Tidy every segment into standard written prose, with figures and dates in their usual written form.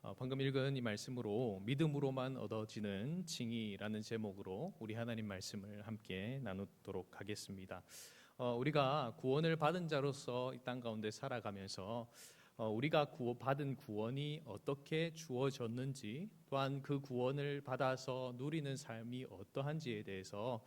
방금 읽은 이 말씀으로 믿음으로만 얻어지는 칭의라는 제목으로 우리 하나님 말씀을 함께 나누도록 하겠습니다. 우리가 구원을 받은 자로서 이 땅 가운데 살아가면서 우리가 받은 구원이 어떻게 주어졌는지, 또한 그 구원을 받아서 누리는 삶이 어떠한지에 대해서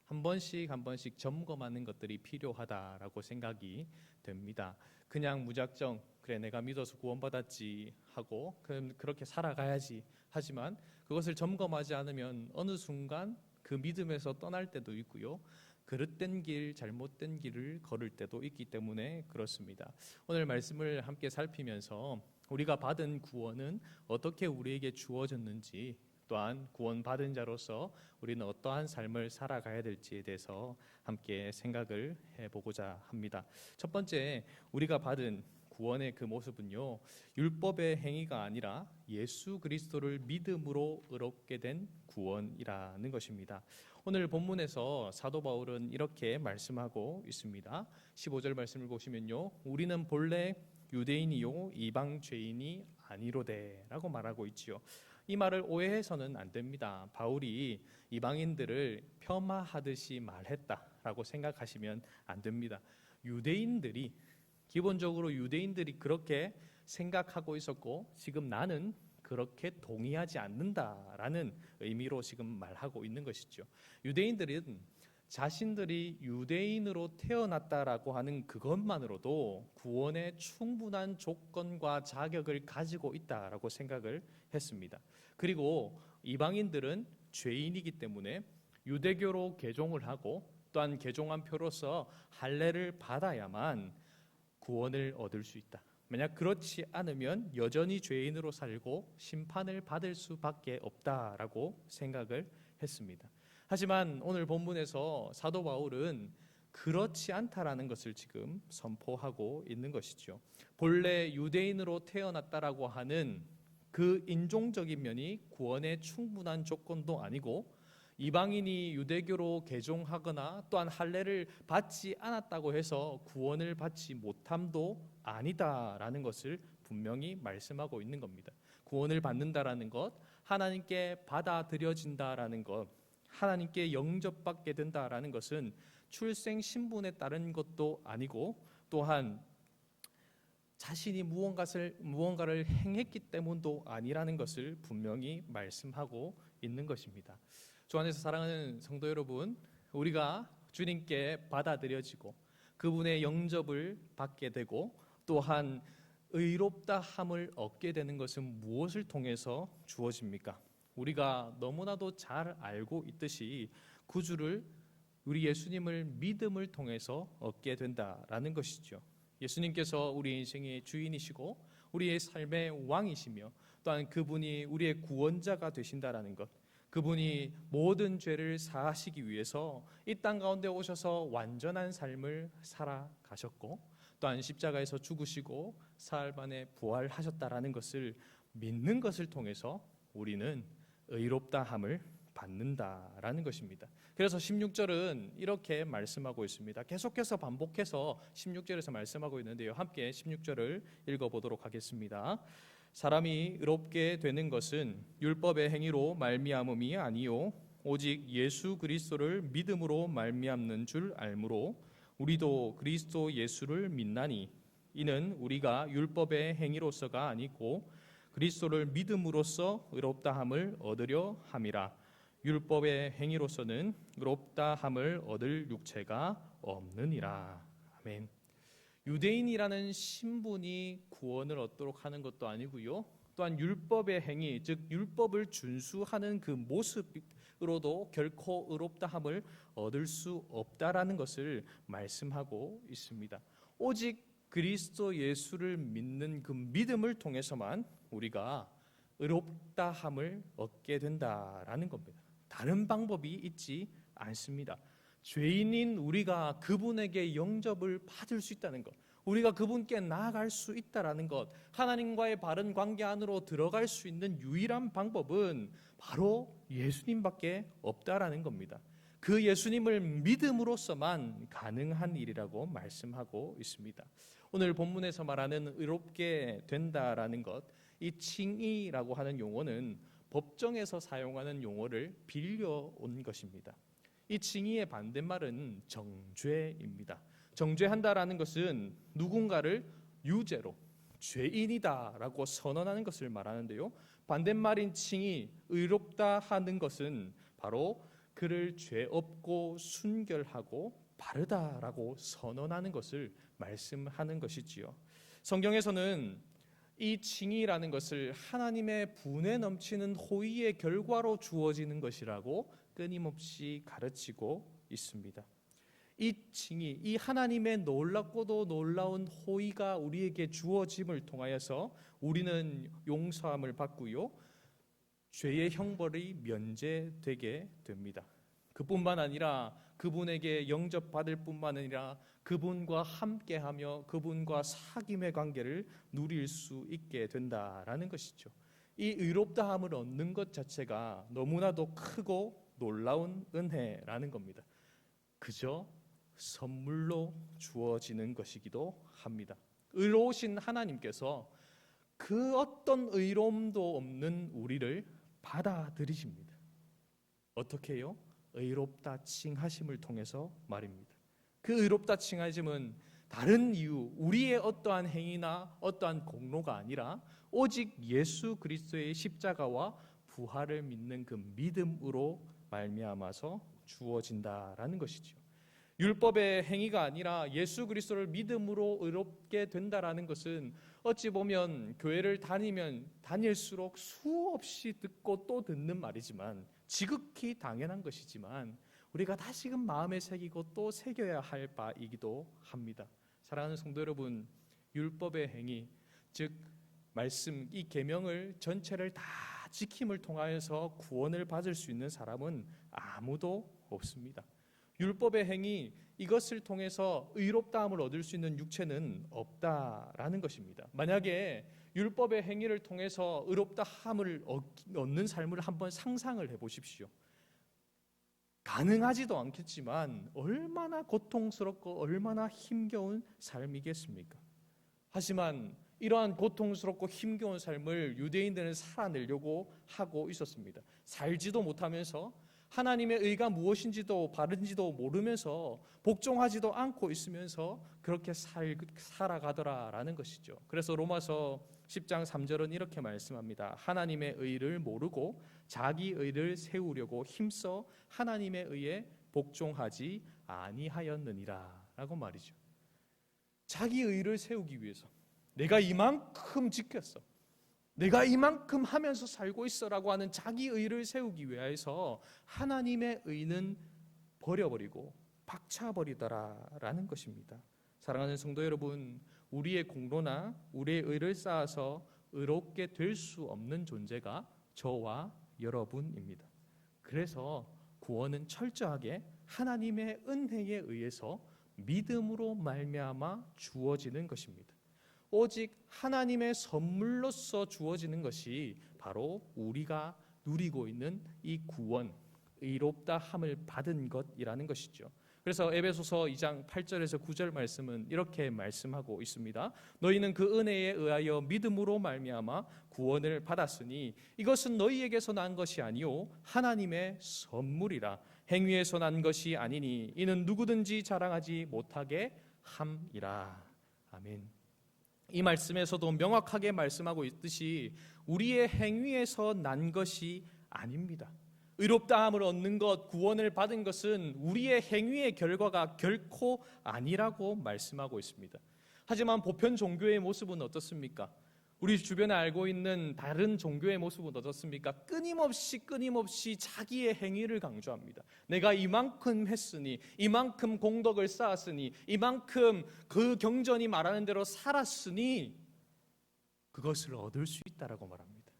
한 번씩 점검하는 것들이 필요하다라고 생각이 됩니다. 그냥 무작정 그래 내가 믿어서 구원받았지 하고 그렇게 살아가야지 하지만 그것을 점검하지 않으면 어느 순간 그 믿음에서 떠날 때도 있고요, 그릇된 길, 잘못된 길을 걸을 때도 있기 때문에 그렇습니다. 오늘 말씀을 함께 살피면서 우리가 받은 구원은 어떻게 우리에게 주어졌는지, 또한 구원받은 자로서 우리는 어떠한 삶을 살아가야 될지에 대해서 함께 생각을 해보고자 합니다. 첫 번째, 우리가 받은 구원의 그 모습은요, 율법의 행위가 아니라 예수 그리스도를 믿음으로 의롭게 된 구원이라는 것입니다. 오늘 본문에서 사도 바울은 이렇게 말씀하고 있습니다. 15절 말씀을 보시면요, 우리는 본래 유대인이요 이방 죄인이 아니로되 라고 말하고 있지요. 이 말을 오해해서는 안 됩니다. 바울이 이방인들을 폄하하듯이 말했다라고 생각하시면 안 됩니다. 기본적으로 유대인들이 그렇게 생각하고 있었고, 지금 나는 그렇게 동의하지 않는다라는 의미로 지금 말하고 있는 것이죠. 유대인들은 자신들이 유대인으로 태어났다라고 하는 그것만으로도 구원의 충분한 조건과 자격을 가지고 있다라고 생각을 했습니다. 그리고 이방인들은 죄인이기 때문에 유대교로 개종을 하고, 또한 개종한 표로서 할례를 받아야만 구원을 얻을 수 있다. 만약 그렇지 않으면 여전히 죄인으로 살고 심판을 받을 수밖에 없다라고 생각을 했습니다. 하지만 오늘 본문에서 사도 바울은 그렇지 않다라는 것을 지금 선포하고 있는 것이죠. 본래 유대인으로 태어났다라고 하는 그 인종적인 면이 구원의 충분한 조건도 아니고, 이방인이 유대교로 개종하거나 또한 할례를 받지 않았다고 해서 구원을 받지 못함도 아니다라는 것을 분명히 말씀하고 있는 겁니다. 구원을 받는다라는 것, 하나님께 받아들여진다라는 것, 하나님께 영접받게 된다라는 것은 출생 신분에 따른 것도 아니고, 또한 자신이 무언가를 행했기 때문도 아니라는 것을 분명히 말씀하고 있는 것입니다. 주 안에서 사랑하는 성도 여러분, 우리가 주님께 받아들여지고 그분의 영접을 받게 되고 또한 의롭다 함을 얻게 되는 것은 무엇을 통해서 주어집니까? 우리가 너무나도 잘 알고 있듯이 구주를, 우리 예수님을 믿음을 통해서 얻게 된다라는 것이죠. 예수님께서 우리 인생의 주인이시고 우리의 삶의 왕이시며, 또한 그분이 우리의 구원자가 되신다라는 것, 그분이 모든 죄를 사하시기 위해서 이 땅 가운데 오셔서 완전한 삶을 살아가셨고, 또한 십자가에서 죽으시고 사흘 만에 부활하셨다라는 것을 믿는 것을 통해서 우리는 의롭다함을 받는다라는 것입니다. 그래서 16절은 이렇게 말씀하고 있습니다. 계속해서 반복해서 16절에서 말씀하고 있는데요, 함께 16절을 읽어보도록 하겠습니다. 사람이 의롭게 되는 것은 율법의 행위로 말미암음이 아니요 오직 예수 그리스도를 믿음으로 말미암는 줄 알므로 우리도 그리스도 예수를 믿나니 이는 우리가 율법의 행위로서가 아니고 그리스도를 믿음으로써 의롭다함을 얻으려 함이라. 율법의 행위로서는 의롭다함을 얻을 육체가 없느니라. 아멘. 유대인이라는 신분이 구원을 얻도록 하는 것도 아니고요, 또한 율법의 행위, 즉 율법을 준수하는 그 모습으로도 결코 의롭다함을 얻을 수 없다라는 것을 말씀하고 있습니다. 오직 그리스도 예수를 믿는 그 믿음을 통해서만 우리가 의롭다함을 얻게 된다라는 겁니다. 다른 방법이 있지 않습니다. 죄인인 우리가 그분에게 영접을 받을 수 있다는 것, 우리가 그분께 나아갈 수 있다는 것, 하나님과의 바른 관계 안으로 들어갈 수 있는 유일한 방법은 바로 예수님밖에 없다라는 겁니다. 그 예수님을 믿음으로써만 가능한 일이라고 말씀하고 있습니다. 오늘 본문에서 말하는 의롭게 된다라는 것, 이 칭의라고 하는 용어는 법정에서 사용하는 용어를 빌려온 것입니다. 이 칭의의 반대말은 정죄입니다. 정죄한다라는 것은 누군가를 유죄로 죄인이다라고 선언하는 것을 말하는데요. 반대말인 칭의, 의롭다 하는 것은 바로 그를 죄 없고 순결하고 바르다라고 선언하는 것을 말씀하는 것이지요. 성경에서는 이 칭의라는 것을 하나님의 분에 넘치는 호의의 결과로 주어지는 것이라고 끊임없이 가르치고 있습니다. 이 칭의, 이 하나님의 놀랍고도 놀라운 호의가 우리에게 주어짐을 통하여서 우리는 용서함을 받고요, 죄의 형벌이 면제되게 됩니다. 그뿐만 아니라 그분에게 영접받을 뿐만 아니라 그분과 함께하며 그분과 사귐의 관계를 누릴 수 있게 된다라는 것이죠. 이 의롭다함을 얻는 것 자체가 너무나도 크고 놀라운 은혜라는 겁니다. 그저 선물로 주어지는 것이기도 합니다. 의로우신 하나님께서 그 어떤 의로움도 없는 우리를 받아들이십니다. 어떻게 해요? 의롭다 칭하심을 통해서 말입니다. 그 의롭다 칭하심은 다른 이유, 우리의 어떠한 행위나 어떠한 공로가 아니라 오직 예수 그리스도의 십자가와 부활을 믿는 그 믿음으로 말미암아서 주어진다라는 것이죠. 율법의 행위가 아니라 예수 그리스도를 믿음으로 의롭게 된다라는 것은 어찌 보면 교회를 다니면 다닐수록 수없이 듣고 또 듣는 말이지만 지극히 당연한 것이지만 우리가 다시금 마음에 새기고 또 새겨야 할 바이기도 합니다. 사랑하는 성도 여러분, 율법의 행위, 즉 말씀, 이 계명을 전체를 다 지킴을 통하여서 구원을 받을 수 있는 사람은 아무도 없습니다. 율법의 행위, 이것을 통해서 의롭다함을 얻을 수 있는 육체는 없다라는 것입니다. 만약에 율법의 행위를 통해서 의롭다함을 얻는 삶을 한번 상상을 해보십시오. 가능하지도 않겠지만 얼마나 고통스럽고 얼마나 힘겨운 삶이겠습니까? 하지만 이러한 고통스럽고 힘겨운 삶을 유대인들은 살아내려고 하고 있었습니다. 살지도 못하면서 하나님의 의가 무엇인지도 바른지도 모르면서 복종하지도 않고 있으면서 그렇게 살아가더라라는 것이죠. 그래서 로마서 10장 3절은 이렇게 말씀합니다. 하나님의 의를 모르고 자기 의를 세우려고 힘써 하나님의 의에 복종하지 아니하였느니라 라고 말이죠. 자기 의를 세우기 위해서 내가 이만큼 지켰어, 내가 이만큼 하면서 살고 있어라고 하는 자기 의를 세우기 위해서 하나님의 의는 버려버리고 박차버리더라라는 것입니다. 사랑하는 성도 여러분, 우리의 공로나 우리의 의를 쌓아서 의롭게 될 수 없는 존재가 저와 여러분입니다. 그래서 구원은 철저하게 하나님의 은혜에 의해서 믿음으로 말미암아 주어지는 것입니다. 오직 하나님의 선물로서 주어지는 것이 바로 우리가 누리고 있는 이 구원, 의롭다 함을 받은 것이라는 것이죠. 그래서 에베소서 2장 8절에서 9절 말씀은 이렇게 말씀하고 있습니다. 너희는 그 은혜에 의하여 믿음으로 말미암아 구원을 받았으니 이것은 너희에게서 난 것이 아니요 하나님의 선물이라. 행위에서 난 것이 아니니 이는 누구든지 자랑하지 못하게 함이라. 아멘. 이 말씀에서도 명확하게 말씀하고 있듯이 우리의 행위에서 난 것이 아닙니다. 의롭다함을 얻는 것, 구원을 받은 것은 우리의 행위의 결과가 결코 아니라고 말씀하고 있습니다. 하지만 보편 종교의 모습은 어떻습니까? 우리 주변에 알고 있는 다른 종교의 모습은 어떻습니까? 끊임없이 자기의 행위를 강조합니다. 내가 이만큼 했으니, 이만큼 공덕을 쌓았으니, 이만큼 그 경전이 말하는 대로 살았으니 그것을 얻을 수 있다라고 말합니다.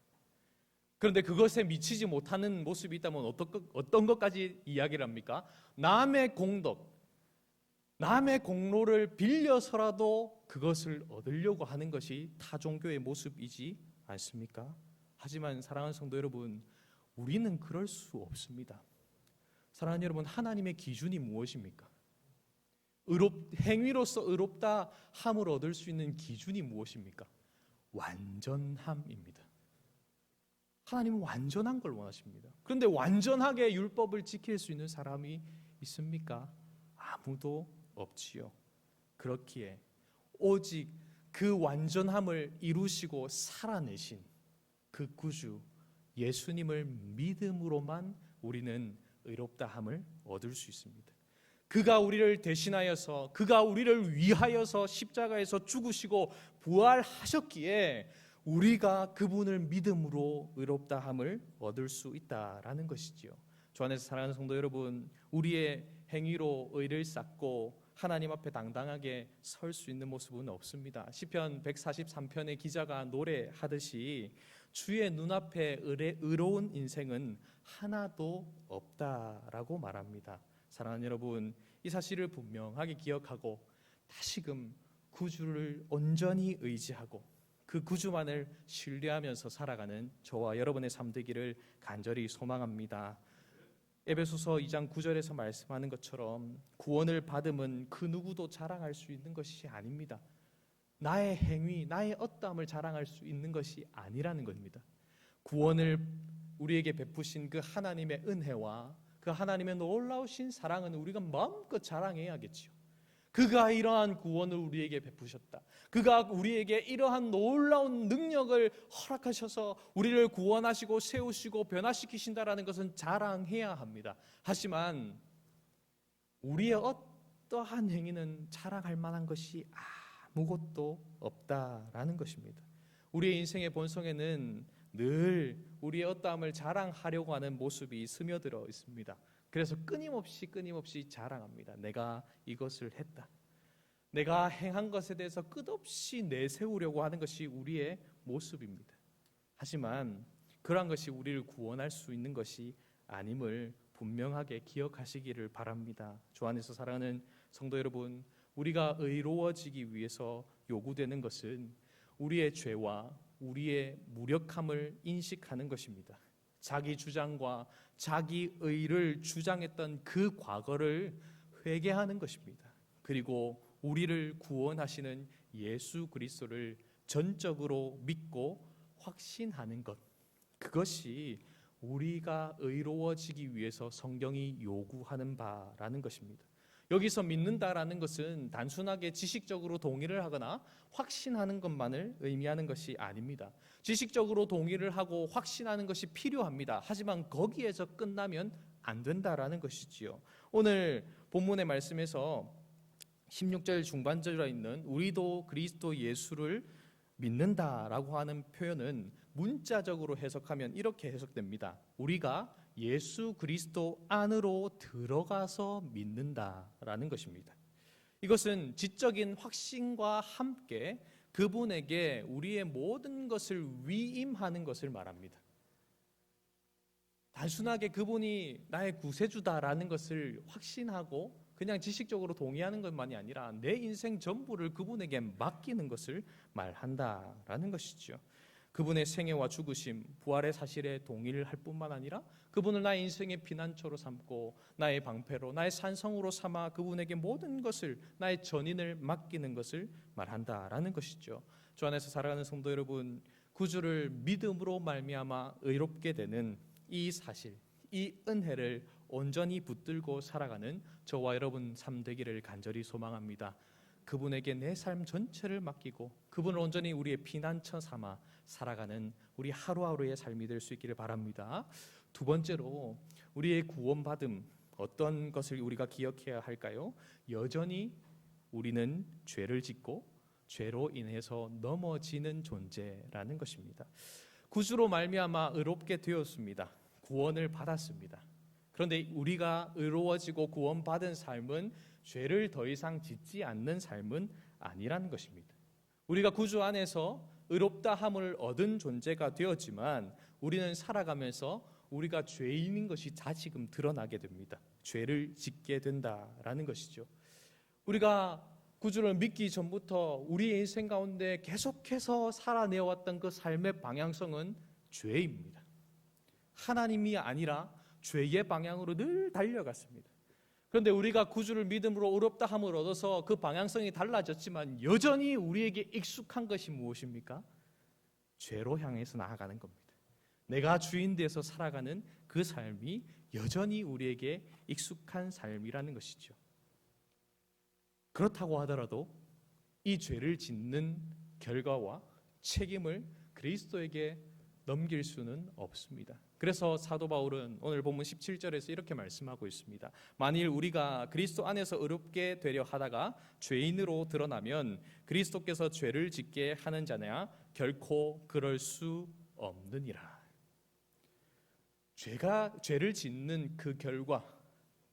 그런데 그것에 미치지 못하는 모습이 있다면 어떤 것까지 이야기를 합니까? 남의 공덕, 남의 공로를 빌려서라도 그것을 얻으려고 하는 것이 타종교의 모습이지 않습니까? 하지만 사랑하는 성도 여러분, 우리는 그럴 수 없습니다. 사랑하는 여러분, 하나님의 기준이 무엇입니까? 행위로서 의롭다 함을 얻을 수 있는 기준이 무엇입니까? 완전함입니다. 하나님은 완전한 걸 원하십니다. 그런데 완전하게 율법을 지킬 수 있는 사람이 있습니까? 아무도 없지요. 그렇기에 오직 그 완전함을 이루시고 살아내신 그 구주 예수님을 믿음으로만 우리는 의롭다함을 얻을 수 있습니다. 그가 우리를 대신하여서, 그가 우리를 위하여서 십자가에서 죽으시고 부활하셨기에 우리가 그분을 믿음으로 의롭다함을 얻을 수 있다라는 것이지요. 주 안에서 사랑하는 성도 여러분, 우리의 행위로 의를 쌓고 하나님 앞에 당당하게 설 수 있는 모습은 없습니다. 시편 143편의 기자가 노래하듯이 주의 눈앞에 의로운 인생은 하나도 없다라고 말합니다. 사랑하는 여러분, 이 사실을 분명하게 기억하고 다시금 구주를 온전히 의지하고 그 구주만을 신뢰하면서 살아가는 저와 여러분의 삶 되기를 간절히 소망합니다. 에베소서 2장 9절에서 말씀하는 것처럼 구원을 받음은 그 누구도 자랑할 수 있는 것이 아닙니다. 나의 행위, 나의 어떠함을 자랑할 수 있는 것이 아니라는 겁니다. 구원을 우리에게 베푸신 그 하나님의 은혜와 그 하나님의 놀라우신 사랑은 우리가 마음껏 자랑해야겠지요. 그가 이러한 구원을 우리에게 베푸셨다. 그가 우리에게 이러한 놀라운 능력을 허락하셔서 우리를 구원하시고 세우시고 변화시키신다라는 것은 자랑해야 합니다. 하지만 우리의 어떠한 행위는 자랑할 만한 것이 아무것도 없다라는 것입니다. 우리의 인생의 본성에는 늘 우리의 어떠함을 자랑하려고 하는 모습이 스며들어 있습니다. 그래서 끊임없이 자랑합니다. 내가 이것을 했다. 내가 행한 것에 대해서 끝없이 내세우려고 하는 것이 우리의 모습입니다. 하지만 그러한 것이 우리를 구원할 수 있는 것이 아님을 분명하게 기억하시기를 바랍니다. 주 안에서 사랑하는 성도 여러분, 우리가 의로워지기 위해서 요구되는 것은 우리의 죄와 우리의 무력함을 인식하는 것입니다. 자기 주장과 자기 의를 주장했던 그 과거를 회개하는 것입니다. 그리고 우리를 구원하시는 예수 그리스도를 전적으로 믿고 확신하는 것, 그것이 우리가 의로워지기 위해서 성경이 요구하는 바라는 것입니다. 여기서 믿는다라는 것은 단순하게 지식적으로 동의를 하거나 확신하는 것만을 의미하는 것이 아닙니다. 지식적으로 동의를 하고 확신하는 것이 필요합니다. 하지만 거기에서 끝나면 안 된다라는 것이지요. 오늘 본문의 말씀에서 16절 중반절에 있는 우리도 그리스도 예수를 믿는다라고 하는 표현은 문자적으로 해석하면 이렇게 해석됩니다. 우리가 예수 그리스도 안으로 들어가서 믿는다라는 것입니다. 이것은 지적인 확신과 함께 그분에게 우리의 모든 것을 위임하는 것을 말합니다. 단순하게 그분이 나의 구세주다라는 것을 확신하고 그냥 지식적으로 동의하는 것만이 아니라 내 인생 전부를 그분에게 맡기는 것을 말한다라는 것이죠. 그분의 생애와 죽으심, 부활의 사실에 동의를 할 뿐만 아니라 그분을 나의 인생의 피난처로 삼고 나의 방패로, 나의 산성으로 삼아 그분에게 모든 것을, 나의 전인을 맡기는 것을 말한다라는 것이죠. 주 안에서 살아가는 성도 여러분, 구주를 믿음으로 말미암아 의롭게 되는 이 사실, 이 은혜를 온전히 붙들고 살아가는 저와 여러분 삶 되기를 간절히 소망합니다. 그분에게 내 삶 전체를 맡기고 그분을 온전히 우리의 피난처 삼아 살아가는 우리 하루하루의 삶이 될 수 있기를 바랍니다. 두 번째로 우리의 구원받음, 어떤 것을 우리가 기억해야 할까요? 여전히 우리는 죄를 짓고 죄로 인해서 넘어지는 존재라는 것입니다. 구주로 말미암아 의롭게 되었습니다. 구원을 받았습니다. 그런데 우리가 의로워지고 구원받은 삶은 죄를 더 이상 짓지 않는 삶은 아니라는 것입니다. 우리가 구주 안에서 의롭다함을 얻은 존재가 되었지만 우리는 살아가면서 우리가 죄인인 것이 다시금 드러나게 됩니다. 죄를 짓게 된다라는 것이죠. 우리가 구주를 믿기 전부터 우리의 인생 가운데 계속해서 살아내왔던 그 삶의 방향성은 죄입니다. 하나님이 아니라 죄의 방향으로 늘 달려갔습니다. 그런데 우리가 구주를 믿음으로 의롭다함을 얻어서 그 방향성이 달라졌지만 여전히 우리에게 익숙한 것이 무엇입니까? 죄로 향해서 나아가는 겁니다. 내가 주인 돼서 살아가는 그 삶이 여전히 우리에게 익숙한 삶이라는 것이죠. 그렇다고 하더라도 이 죄를 짓는 결과와 책임을 그리스도에게 넘길 수는 없습니다. 그래서 사도 바울은 오늘 본문 17절에서 이렇게 말씀하고 있습니다. 만일 우리가 그리스도 안에서 의롭게 되려 하다가 죄인으로 드러나면 그리스도께서 죄를 짓게 하는 자냐 결코 그럴 수 없느니라. 죄를 짓는 그 결과,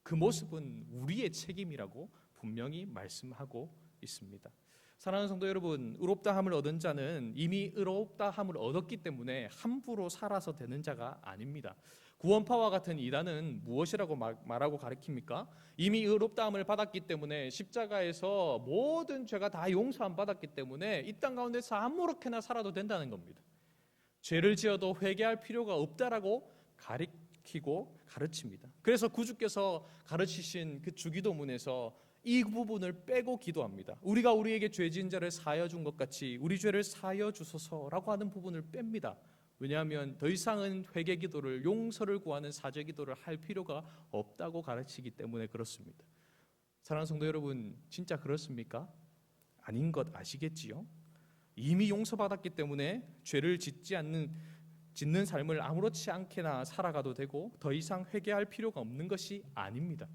그 모습은 우리의 책임이라고 분명히 말씀하고 있습니다. 사랑하는 성도 여러분, 의롭다함을 얻은 자는 이미 의롭다함을 얻었기 때문에 함부로 살아서 되는 자가 아닙니다. 구원파와 같은 이단은 무엇이라고 말하고 가르칩니까? 이미 의롭다함을 받았기 때문에 십자가에서 모든 죄가 다 용서함 받았기 때문에 이 땅 가운데서 아무렇게나 살아도 된다는 겁니다. 죄를 지어도 회개할 필요가 없다라고 가르치고 가르칩니다. 그래서 구주께서 가르치신 그 주기도문에서 이 부분을 빼고 기도합니다. 우리가 우리에게 죄 지은 자를 사하여 준 것 같이 우리 죄를 사하여 주소서라고 하는 부분을 뺍니다. 왜냐하면 더 이상은 회개 기도를, 용서를 구하는 사죄 기도를 할 필요가 없다고 가르치기 때문에 그렇습니다. 사랑하는 성도 여러분, 진짜 그렇습니까? 아닌 것 아시겠지요? 이미 용서받았기 때문에 죄를 짓는 삶을 아무렇지 않게나 살아가도 되고 더 이상 회개할 필요가 없는 것이 아닙니다.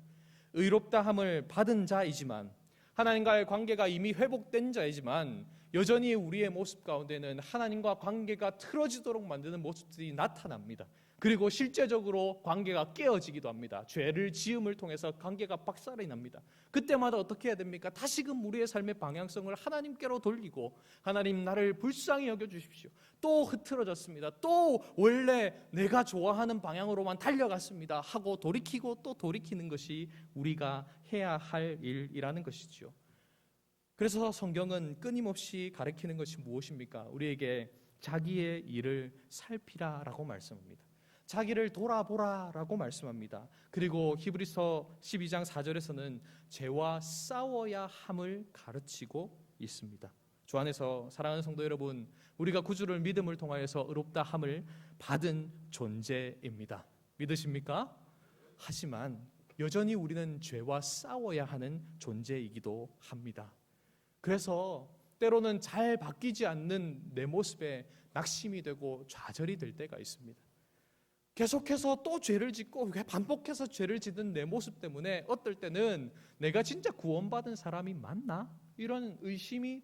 의롭다함을 받은 자이지만, 하나님과의 관계가 이미 회복된 자이지만 여전히 우리의 모습 가운데는 하나님과 관계가 틀어지도록 만드는 모습들이 나타납니다. 그리고 실제적으로 관계가 깨어지기도 합니다. 죄를 지음을 통해서 관계가 박살이 납니다. 그때마다 어떻게 해야 됩니까? 다시금 우리의 삶의 방향성을 하나님께로 돌리고, 하나님 나를 불쌍히 여겨주십시오. 또 흐트러졌습니다. 또 원래 내가 좋아하는 방향으로만 달려갔습니다 하고 돌이키고 또 돌이키는 것이 우리가 해야 할 일이라는 것이죠. 그래서 성경은 끊임없이 가르치는 것이 무엇입니까? 우리에게 자기의 일을 살피라라고 말씀합니다. 자기를 돌아보라라고 말씀합니다. 그리고 히브리서 12장 4절에서는 죄와 싸워야 함을 가르치고 있습니다. 주 안에서 사랑하는 성도 여러분, 우리가 구주를 믿음을 통하여서 의롭다 함을 받은 존재입니다. 믿으십니까? 하지만 여전히 우리는 죄와 싸워야 하는 존재이기도 합니다. 그래서 때로는 잘 바뀌지 않는 내 모습에 낙심이 되고 좌절이 될 때가 있습니다. 계속해서 또 죄를 짓고 반복해서 죄를 짓는 내 모습 때문에 어떨 때는 내가 진짜 구원받은 사람이 맞나? 이런 의심이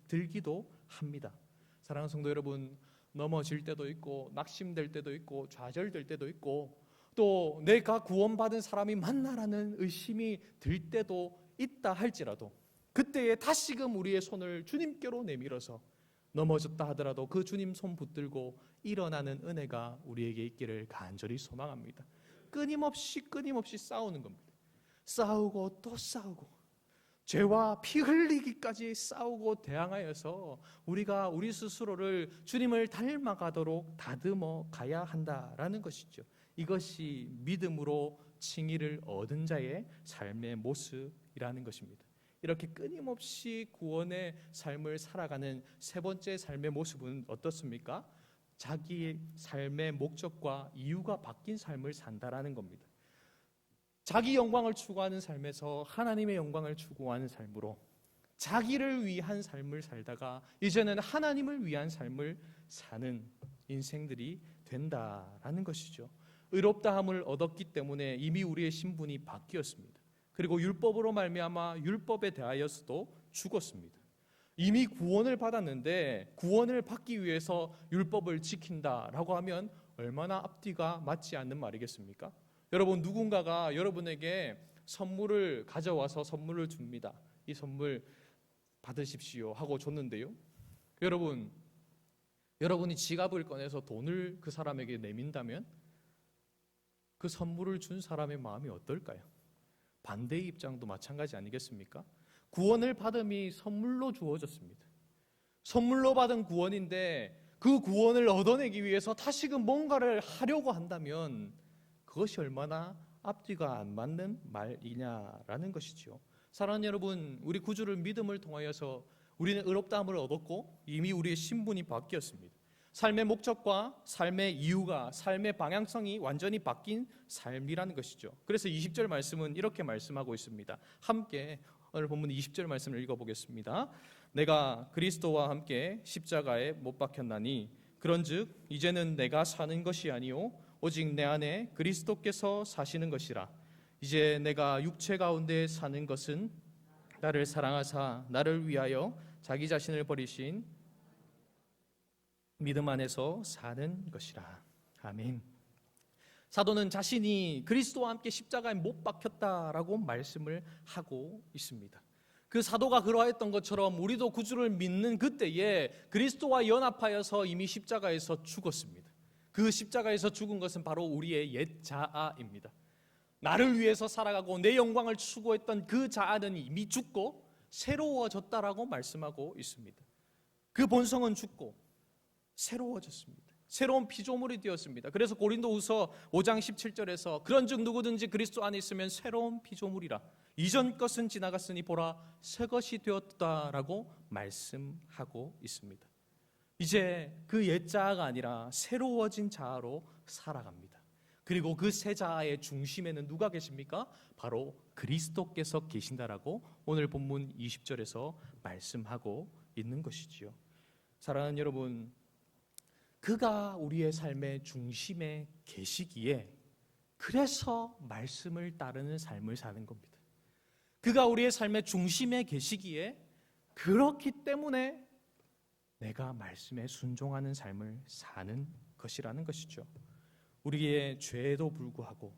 들기도 합니다. 사랑하는 성도 여러분, 넘어질 때도 있고 낙심될 때도 있고 좌절될 때도 있고 또 내가 구원받은 사람이 맞나라는 의심이 들 때도 있다 할지라도 그때에 다시금 우리의 손을 주님께로 내밀어서 넘어졌다 하더라도 그 주님 손 붙들고 일어나는 은혜가 우리에게 있기를 간절히 소망합니다. 끊임없이 싸우는 겁니다. 싸우고 또 싸우고 죄와 피 흘리기까지 싸우고 대항하여서 우리가 우리 스스로를 주님을 닮아가도록 다듬어 가야 한다라는 것이죠. 이것이 믿음으로 칭의를 얻은 자의 삶의 모습이라는 것입니다. 이렇게 끊임없이 구원의 삶을 살아가는 세 번째 삶의 모습은 어떻습니까? 자기의 삶의 목적과 이유가 바뀐 삶을 산다라는 겁니다. 자기 영광을 추구하는 삶에서 하나님의 영광을 추구하는 삶으로 자기를 위한 삶을 살다가 이제는 하나님을 위한 삶을 사는 인생들이 된다라는 것이죠. 의롭다함을 얻었기 때문에 이미 우리의 신분이 바뀌었습니다. 그리고 율법으로 말미암아 율법에 대하여서도 죽었습니다. 이미 구원을 받았는데 구원을 받기 위해서 율법을 지킨다라고 하면 얼마나 앞뒤가 맞지 않는 말이겠습니까? 여러분, 누군가가 여러분에게 선물을 가져와서 선물을 줍니다. 이 선물 받으십시오 하고 줬는데요, 여러분이 지갑을 꺼내서 돈을 그 사람에게 내민다면 그 선물을 준 사람의 마음이 어떨까요? 반대의 입장도 마찬가지 아니겠습니까? 구원을 받음이 선물로 주어졌습니다. 선물로 받은 구원인데 그 구원을 얻어내기 위해서 다시금 뭔가를 하려고 한다면 그것이 얼마나 앞뒤가 안 맞는 말이냐라는 것이죠. 사랑하는 여러분, 우리 구주를 믿음을 통하여서 우리는 의롭다함을 얻었고 이미 우리의 신분이 바뀌었습니다. 삶의 목적과 삶의 이유가, 삶의 방향성이 완전히 바뀐 삶이라는 것이죠. 그래서 20절 말씀은 이렇게 말씀하고 있습니다. 함께 오늘 본문 20절 말씀을 읽어보겠습니다. 내가 그리스도와 함께 십자가에 못 박혔나니 그런즉 이제는 내가 사는 것이 아니요 오직 내 안에 그리스도께서 사시는 것이라. 이제 내가 육체 가운데 사는 것은 나를 사랑하사 나를 위하여 자기 자신을 버리신 믿음 안에서 사는 것이라. 아멘. 사도는 자신이 그리스도와 함께 십자가에 못 박혔다라고 말씀을 하고 있습니다. 그 사도가 그러했던 것처럼 우리도 구주를 믿는 그때에 그리스도와 연합하여서 이미 십자가에서 죽었습니다. 그 십자가에서 죽은 것은 바로 우리의 옛 자아입니다. 나를 위해서 살아가고 내 영광을 추구했던 그 자아는 이미 죽고 새로워졌다라고 말씀하고 있습니다. 그 본성은 죽고 새로워졌습니다. 새로운 피조물이 되었습니다. 그래서 고린도후서 5장 17절에서 그런즉 누구든지 그리스도 안에 있으면 새로운 피조물이라. 이전 것은 지나갔으니 보라 새 것이 되었다라고 말씀하고 있습니다. 이제 그 옛 자아가 아니라 새로워진 자아로 살아갑니다. 그리고 그 새 자아의 중심에는 누가 계십니까? 바로 그리스도께서 계신다라고 오늘 본문 20절에서 말씀하고 있는 것이지요. 사랑하는 여러분, 그가 우리의 삶의 중심에 계시기에 그래서 말씀을 따르는 삶을 사는 겁니다. 그가 우리의 삶의 중심에 계시기에 그렇기 때문에 내가 말씀에 순종하는 삶을 사는 것이라는 것이죠. 우리의 죄에도 불구하고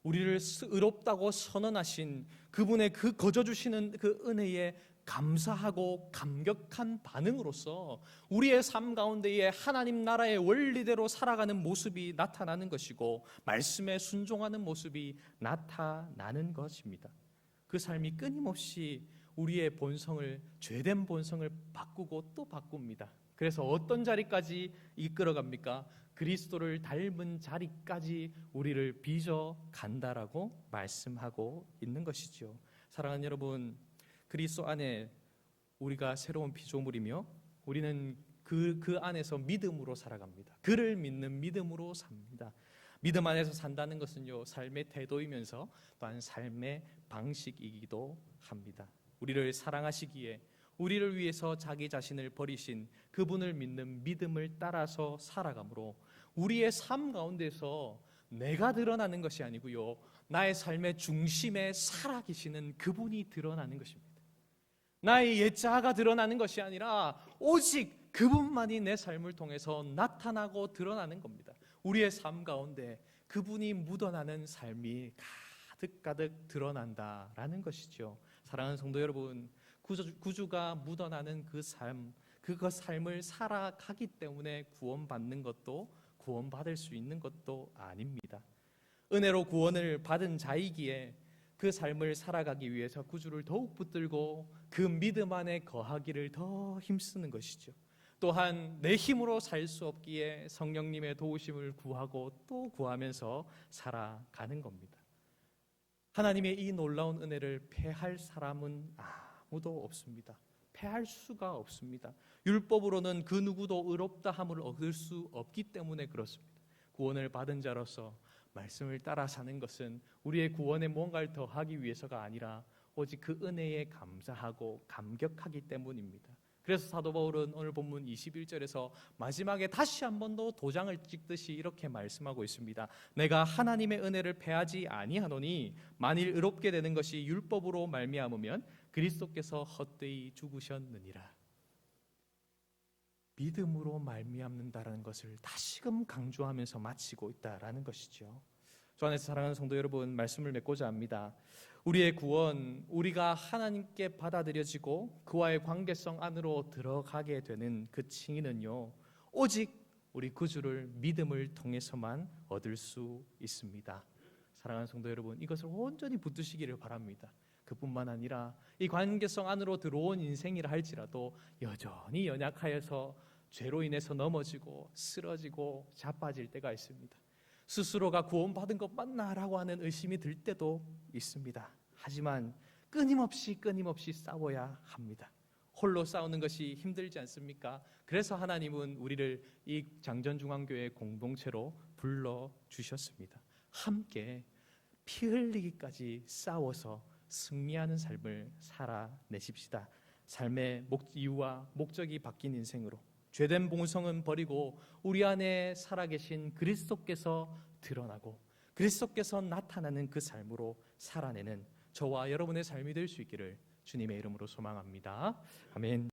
우리를 의롭다고 선언하신 그분의 그 거저 주시는 그 은혜에 감사하고 감격한 반응으로서 우리의 삶 가운데에 하나님 나라의 원리대로 살아가는 모습이 나타나는 것이고 말씀에 순종하는 모습이 나타나는 것입니다. 그 삶이 끊임없이 우리의 본성을, 죄된 본성을 바꾸고 또 바꿉니다. 그래서 어떤 자리까지 이끌어갑니까? 그리스도를 닮은 자리까지 우리를 빚어 간다라고 말씀하고 있는 것이죠. 사랑하는 여러분, 그리스도 안에 우리가 새로운 피조물이며 우리는 그 안에서 믿음으로 살아갑니다. 그를 믿는 믿음으로 삽니다. 믿음 안에서 산다는 것은요, 삶의 태도이면서 또한 삶의 방식이기도 합니다. 우리를 사랑하시기에 우리를 위해서 자기 자신을 버리신 그분을 믿는 믿음을 따라서 살아가므로 우리의 삶 가운데서 내가 드러나는 것이 아니고요, 나의 삶의 중심에 살아계시는 그분이 드러나는 것입니다. 나의 옛 자아가 드러나는 것이 아니라 오직 그분만이 내 삶을 통해서 나타나고 드러나는 겁니다. 우리의 삶 가운데 그분이 묻어나는 삶이 가득가득 드러난다라는 것이죠. 사랑하는 성도 여러분, 구주가 묻어나는 그 삶을 살아가기 때문에 구원받는 것도 구원받을 수 있는 것도 아닙니다. 은혜로 구원을 받은 자이기에 그 삶을 살아가기 위해서 구주를 더욱 붙들고 그 믿음 안에 거하기를 더 힘쓰는 것이죠. 또한 내 힘으로 살 수 없기에 성령님의 도우심을 구하고 또 구하면서 살아가는 겁니다. 하나님의 이 놀라운 은혜를 패할 사람은 아무도 없습니다. 패할 수가 없습니다. 율법으로는 그 누구도 의롭다 함을 얻을 수 없기 때문에 그렇습니다. 구원을 받은 자로서 말씀을 따라 사는 것은 우리의 구원에 뭔가를 더하기 위해서가 아니라 오직 그 은혜에 감사하고 감격하기 때문입니다. 그래서 사도 바울은 오늘 본문 21절에서 마지막에 다시 한 번 더 도장을 찍듯이 이렇게 말씀하고 있습니다. 내가 하나님의 은혜를 패하지 아니하노니 만일 의롭게 되는 것이 율법으로 말미암으면 그리스도께서 헛되이 죽으셨느니라. 믿음으로 말미암는다라는 것을 다시금 강조하면서 마치고 있다라는 것이죠. 주 안에서 사랑하는 성도 여러분, 말씀을 맺고자 합니다. 우리의 구원, 우리가 하나님께 받아들여지고 그와의 관계성 안으로 들어가게 되는 그 칭의는요, 오직 우리 구주를 믿음을 통해서만 얻을 수 있습니다. 사랑하는 성도 여러분, 이것을 온전히 붙드시기를 바랍니다. 그뿐만 아니라 이 관계성 안으로 들어온 인생이라 할지라도 여전히 연약하여서 죄로 인해서 넘어지고 쓰러지고 자빠질 때가 있습니다. 스스로가 구원받은 것 맞나라고 하는 의심이 들 때도 있습니다. 하지만 끊임없이 싸워야 합니다. 홀로 싸우는 것이 힘들지 않습니까? 그래서 하나님은 우리를 이 장전중앙교회 공동체로 불러주셨습니다. 함께 피 흘리기까지 싸워서 승리하는 삶을 살아내십시다. 삶의 이유와 목적이 바뀐 인생으로 죄된 본성은 버리고 우리 안에 살아계신 그리스도께서 드러나고 그리스도께서 나타나는 그 삶으로 살아내는 저와 여러분의 삶이 될 수 있기를 주님의 이름으로 소망합니다. 아멘.